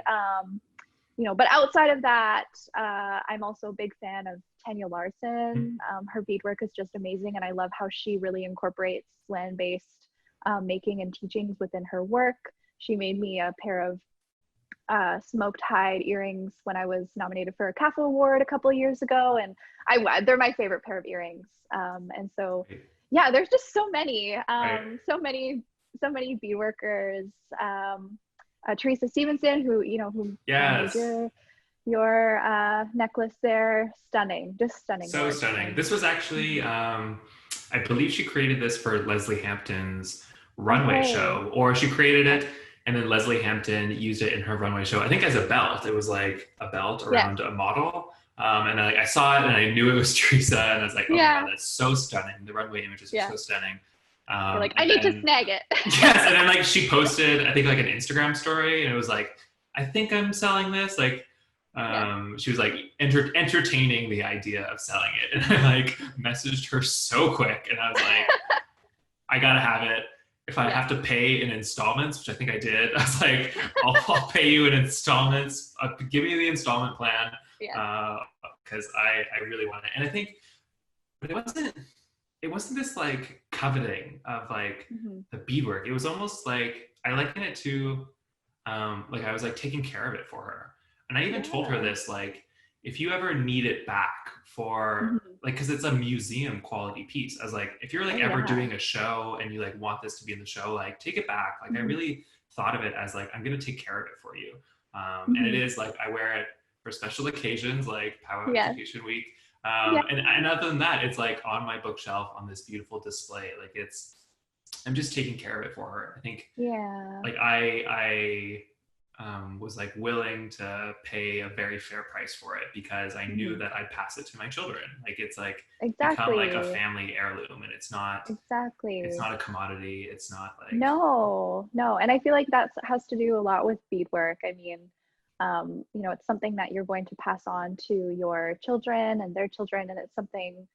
but outside of that, I'm also a big fan of Tanya Larson. Her beadwork is just amazing, and I love how she really incorporates land-based making and teachings within her work. She made me a pair of smoked hide earrings when I was nominated for a CAFA award a couple of years ago, and they're my favorite pair of earrings. And so, yeah, there's just so many, so many beadworkers. Teresa Stevenson, who Yes. made your necklace there, stunning, just stunning. So work. stunning. This was actually, I believe she created this for Leslie Hampton's runway show, or she created it and then Leslie Hampton used it in her runway show. I think as a belt. It was like a belt around a model. And I saw it and I knew it was Teresa, and I was like, oh my God, that's so stunning. The runway images are so stunning. You're like, I need to snag it. Yes, and then like she posted, I think like an Instagram story, and it was like, I think I'm selling this. Like, she was like entertaining the idea of selling it, and I like messaged her so quick, and I was like, I gotta have it. If I have to pay in installments, which I think I did, I was like, I'll pay you in installments. Give me the installment plan, because I really want it. And I think, but it wasn't this like coveting of like the beadwork. It was almost like, I liken it to like I was like taking care of it for her. And I even told her this, like, if you ever need it back for like, cause it's a museum quality piece. I was like, if you're like ever doing a show and you like want this to be in the show, like take it back. Like I really thought of it as like, I'm going to take care of it for you. And it is like, I wear it for special occasions, like Powwow Education Week. And other than that, it's like on my bookshelf on this beautiful display. Like I'm just taking care of it for her. I think, like I was like willing to pay a very fair price for it, because I knew that I'd pass it to my children. Like it's like become like a family heirloom, and it's not it's not a commodity. It's not like no. And I feel like that has to do a lot with beadwork. I mean, it's something that you're going to pass on to your children and their children, and it's something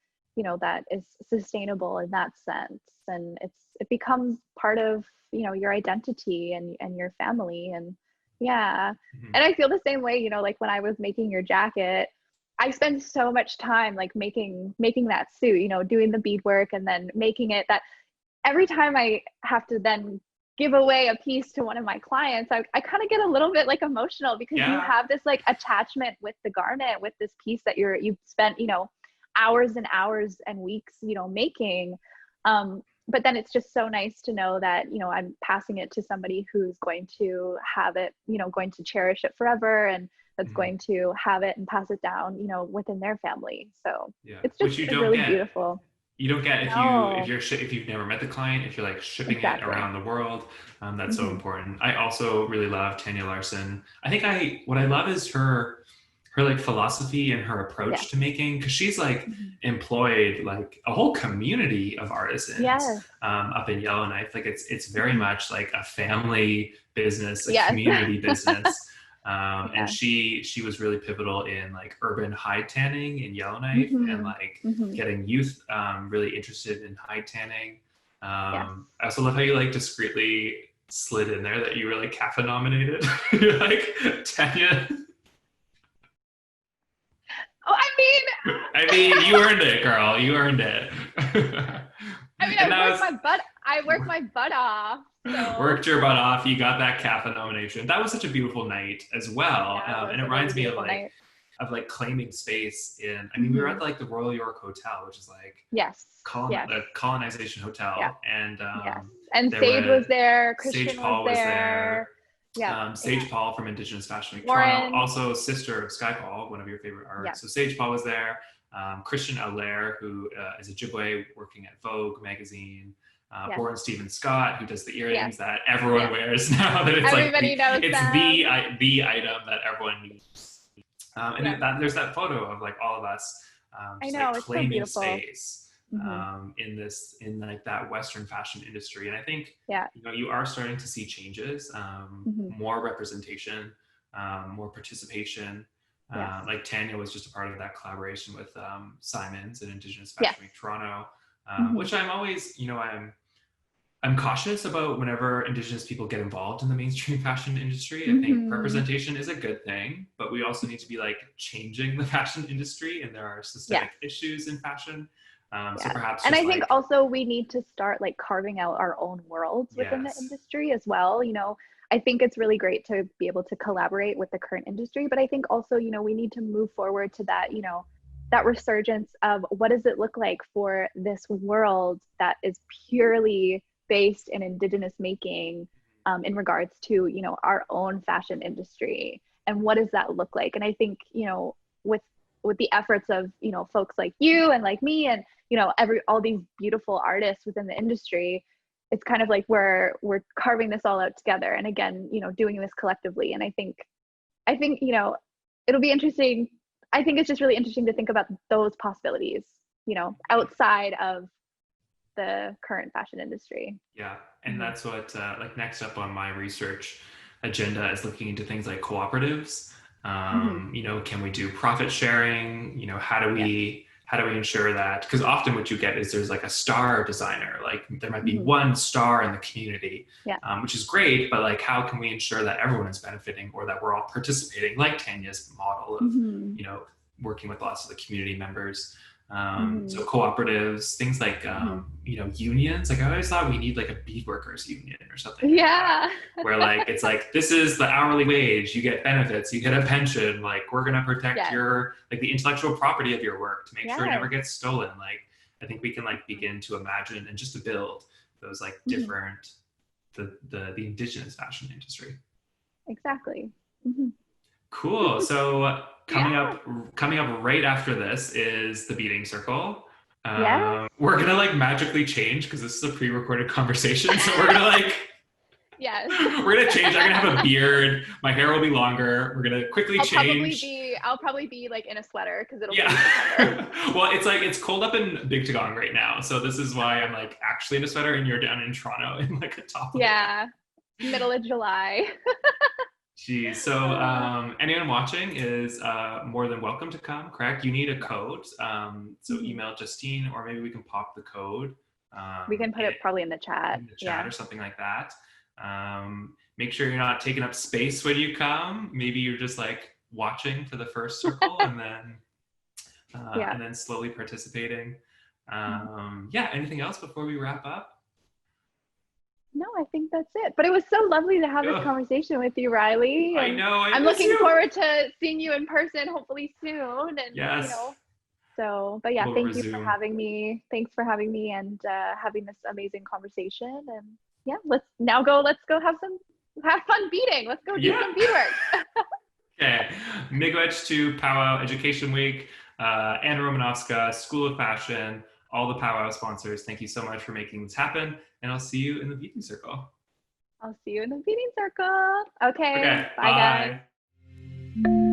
that is sustainable in that sense, and it becomes part of your identity and your family. And and I feel the same way, like when I was making your jacket, I spend so much time like making that suit, doing the beadwork and then making it, that every time I have to then give away a piece to one of my clients, I kind of get a little bit like emotional, because you have this like attachment with the garment, with this piece that you've spent, hours and hours and weeks, making. But then it's just so nice to know that, I'm passing it to somebody who's going to have it, going to cherish it forever, and that's going to have it and pass it down, within their family. So it's just really beautiful. You don't get if you've never met the client, if you're like shipping it around the world. That's so important. I also really love Tanya Larson. I think what I love is her like philosophy and her approach to making, because she's like employed like a whole community of artisans up in Yellowknife. Like it's very much like a family business, a community business. And she was really pivotal in like urban hide tanning in Yellowknife, and like getting youth really interested in hide tanning. I also love how you like discreetly slid in there that you were like CAFA nominated. You're like, Tanya. I mean, you earned it, girl. You earned it. I mean, I worked my butt off. So. Worked your butt off. You got that CAFA nomination. That was such a beautiful night as well. And it reminds me of like claiming space in. I mean, we were at like the Royal York Hotel, which is like the Colonization Hotel, and Sage was there. Christian Sage Paul was there. Sage Paul from Indigenous Fashion Week Toronto, also sister of Sky Paul, one of your favorite artists. So Sage Paul was there. Christian Allaire, who is a Ojibwe working at Vogue magazine. Warren Stephen Scott, who does the earrings that everyone wears now. That it's everybody knows it's the item that everyone needs. There's that photo of like all of us claiming space. In like that Western fashion industry. And I think, you are starting to see changes, more representation, more participation. Like Tanya was just a part of that collaboration with Simons and Indigenous Fashion Week Toronto, which I'm always, I'm cautious about whenever Indigenous people get involved in the mainstream fashion industry. I think Mm-hmm. representation is a good thing, but we also need to be like changing the fashion industry, and there are Yes. systemic issues in fashion. So Yes. perhaps And I just think like, also we need to start like carving out our own worlds within the yes, industry as well. I think it's really great to be able to collaborate with the current industry, but I think also, we need to move forward to that, that resurgence of what does it look like for this world that is purely based in Indigenous making, in regards to, our own fashion industry, and what does that look like? And I think, with the efforts of, folks like you and like me, and all these beautiful artists within the industry, it's kind of like we're carving this all out together, and again, doing this collectively. And I think it'll be interesting. I think it's just really interesting to think about those possibilities, outside of the current fashion industry. yeah. And Mm-hmm. that's what, like, next up on my research agenda is looking into things like cooperatives. Mm-hmm. Can we do profit sharing? How do Yeah. we ensure that? Because often what you get is there's like a star designer, like there might be Mm-hmm. one star in the community, Yeah. which is great, but like how can we ensure that everyone is benefiting or that we're all participating, like Tanya's model of, Mm-hmm. you know, working with lots of the community members. Mm-hmm. So cooperatives, things like, Mm-hmm. unions. Like I always thought we need like a beadworkers union or something like that, Yeah. where like it's like this is the hourly wage, you get benefits, you get a pension, like we're gonna protect Yes. your like the intellectual property of your work to make sure it never Yes. gets stolen. Like I think we can like begin to imagine and just to build those like Mm-hmm. different the Indigenous fashion industry. Exactly. Mm-hmm. Cool. So Yeah. coming up right after this is the beading circle. Yes. We're gonna like magically change because this is a pre-recorded conversation. So we're gonna like Yes. we're gonna change. I'm gonna have a beard. My hair will be longer. We're gonna quickly change. I'll probably be like in a sweater because it'll be Yeah. September. Well, it's like it's cold up in Big Tagong right now, so this is why I'm like actually in a sweater, and you're down in Toronto in like a top layer. Yeah. Middle of July. Geez. So Uh, anyone watching is more than welcome to come, correct? You need a yeah. code. So Mhm. email Justine, or maybe we can pop the code We can put it probably in the chat. in the chat Yeah. or something like that. Make sure you're not taking up space when you come. Maybe you're just like watching for the first circle Yeah. and then slowly participating. Mhm. Yeah, anything else before we wrap up? No, I think that's it. But it was so lovely to have this Ugh, conversation with you, Riley. I And know, I I'm miss looking you. forward to seeing you in person, hopefully soon. And, Yes, but yeah, we'll thank you for resume. having me. Thanks for having me and having this amazing conversation. And yeah, let's go have fun beading. Let's go do Yeah. some beadwork. Okay, miigwech to Powwow Education Week, Anna Romanovska, School of Fashion, all the Powwow sponsors. Thank you so much for making this happen, and I'll see you in the beading circle. I'll see you in the beading circle. Okay, Okay, bye guys. bye.